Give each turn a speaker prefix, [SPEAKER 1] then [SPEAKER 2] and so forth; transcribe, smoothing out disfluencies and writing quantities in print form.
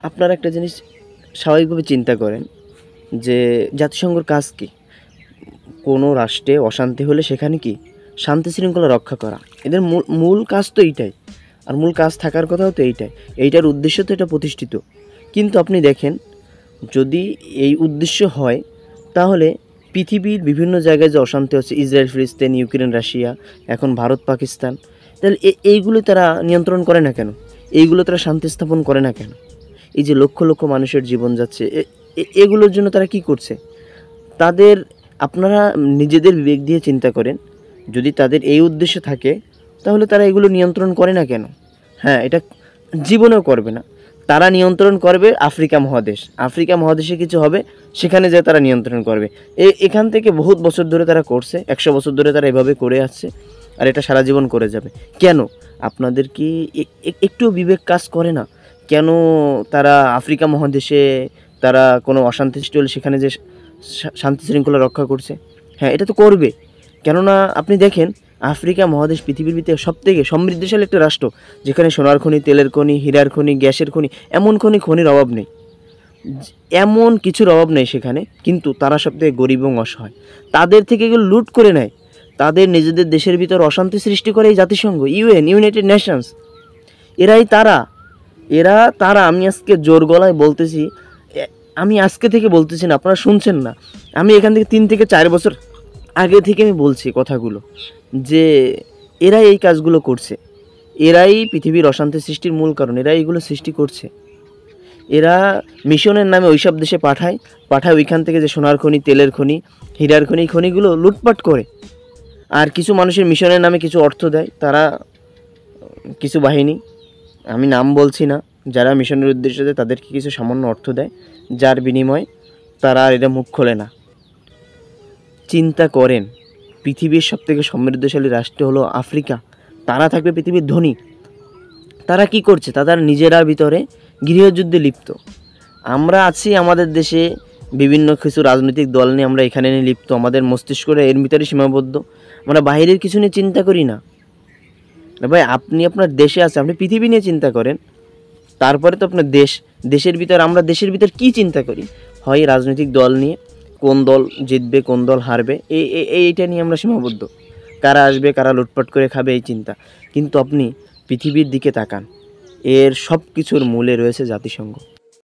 [SPEAKER 1] আপনারা একটা জিনিস স্বাভাবিকভাবে চিন্তা করেন যে জাতিসংঘের কাজ কী? কোনো রাষ্ট্রে অশান্তি হলে সেখানে কি শান্তি শৃঙ্খলা রক্ষা করা, এদের মূল মূল কাজ তো এইটাই। আর মূল কাজ থাকার কথাও তো এইটাই, এইটার উদ্দেশ্য তো এটা প্রতিষ্ঠিত। কিন্তু আপনি দেখেন, যদি এই উদ্দেশ্য হয় তাহলে পৃথিবীর বিভিন্ন জায়গায় যে অশান্তি হচ্ছে, ইসরায়েল ফিলিস্তিন, ইউক্রেন রাশিয়া, এখন ভারত পাকিস্তান, তাহলে এইগুলো তারা নিয়ন্ত্রণ করে না কেন? এইগুলো তারা শান্তি স্থাপন করে না কেন? এই যে লক্ষ লক্ষ মানুষের জীবন যাচ্ছে, এগুলোর জন্য তারা কি করছে? তাদের, আপনারা নিজেদের বিবেক দিয়ে চিন্তা করেন, যদি তাদের এই উদ্দেশ্য থাকে তাহলে তারা এগুলো নিয়ন্ত্রণ করে না কেন? হ্যাঁ, এটা জীবনেও করবে না। তারা নিয়ন্ত্রণ করবে আফ্রিকা মহাদেশ, আফ্রিকা মহাদেশে কিছু হবে সেখানে যেয়ে তারা নিয়ন্ত্রণ করবে। এখান থেকে বহুত বছর ধরে তারা করছে, 100 বছর ধরে তারা এভাবে করে আসছে, আর এটা সারা জীবন করে যাবে। কেন আপনাদের কি একটুও বিবেক কাজ করে না? কেন তারা আফ্রিকা মহাদেশে তারা কোনো অশান্তি সৃষ্টি হলে সেখানে যে শান্তি শৃঙ্খলা রক্ষা করছে? হ্যাঁ, এটা তো করবে। কেননা আপনি দেখেন, আফ্রিকা মহাদেশ পৃথিবীর ভিতরে সবথেকে সমৃদ্ধশালী একটা রাষ্ট্র, যেখানে সোনার খনি, তেলের খনি, হীরার খনি, গ্যাসের খনি, এমন খনির অভাব নেই, এমন কিছুর অভাব নেই সেখানে। কিন্তু তারা সবথেকে গরিব এবং অসহায়, তাদের থেকে এগুলো লুট করে নেয়, তাদের নিজেদের দেশের ভিতর অশান্তি সৃষ্টি করে এই জাতিসংঘ, ইউনাইটেড নেশনস। এরাই তারা, তারা আমি আজকে জোর গলায় বলতেছি, আমি আজকে থেকে বলতেছি না, আপনারা শুনছেন না, আমি এখান থেকে 3 থেকে 4 বছর আগে থেকে আমি বলছি কথাগুলো, যে এরাই এই কাজগুলো করছে, এরাই পৃথিবীর অশান্তি সৃষ্টির মূল কারণ, এরাই এগুলো সৃষ্টি করছে। এরা মিশনের নামে ওইসব দেশে পাঠায়, ওইখান থেকে যে সোনার খনি, তেলের খনি, হীরার খনি, খনিগুলো লুটপাট করে। আর কিছু মানুষের মিশনের নামে কিছু অর্থ দেয়, তারা কিছু বাহিনী, আমি নাম বলছি না, যারা মিশনের উদ্দেশ্যে দেয় তাদেরকে কিছু সামান্য অর্থ দেয়, যার বিনিময়ে তারা আর এটা মুখ খোলে না। চিন্তা করেন, পৃথিবীর সবথেকে সমৃদ্ধশালী রাষ্ট্র হলো আফ্রিকা, তারা থাকবে পৃথিবীর ধনী, তারা কি করছে? তাদের নিজেরা ভিতরে গৃহযুদ্ধে লিপ্ত। আমরা আছি আমাদের দেশে বিভিন্ন কিছু রাজনৈতিক দল নিয়ে, আমরা এখানে নিয়ে লিপ্ত, আমাদের মস্তিষ্কটা এর ভিতরে সীমাবদ্ধ, আমরা বাইরের কিছু নিয়ে চিন্তা করি না। ভাই, আপনি আপনার দেশে আছে, আপনি পৃথিবী নিয়ে চিন্তা করেন, তারপরে তো আপনার দেশের ভিতর, আমরা দেশের ভিতর কি চিন্তা করি? হয় রাজনৈতিক দল নিয়ে, কোন দল জিতবে, কোন দল হারবে, এইটা নিয়ে আমরা সীমাবদ্ধ, কারা আসবে, কারা লুটপাট করে খাবে, এই চিন্তা। কিন্তু আপনি পৃথিবীর দিকে তাকান, এর সব কিছুর মূলে রয়েছে জাতিসংঘ।